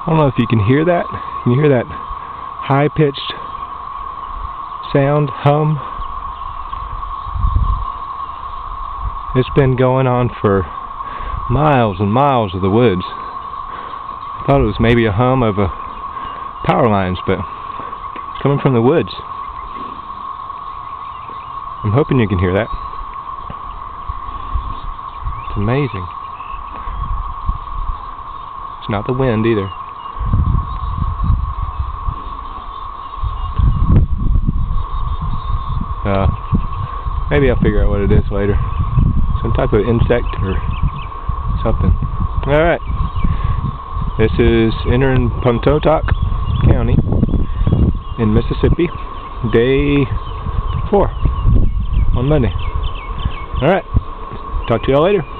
I don't know if you can hear that. Can you hear that high-pitched sound, hum? It's been going on for miles and miles of the woods. I thought it was maybe a hum of power lines, but it's coming from the woods. I'm hoping you can hear that. It's amazing. It's not the wind either. Maybe I'll figure out what it is later. Some type of insect or something. Alright. This is entering Pontotoc County in Mississippi. Day 4 on Monday. Alright. Talk to y'all later.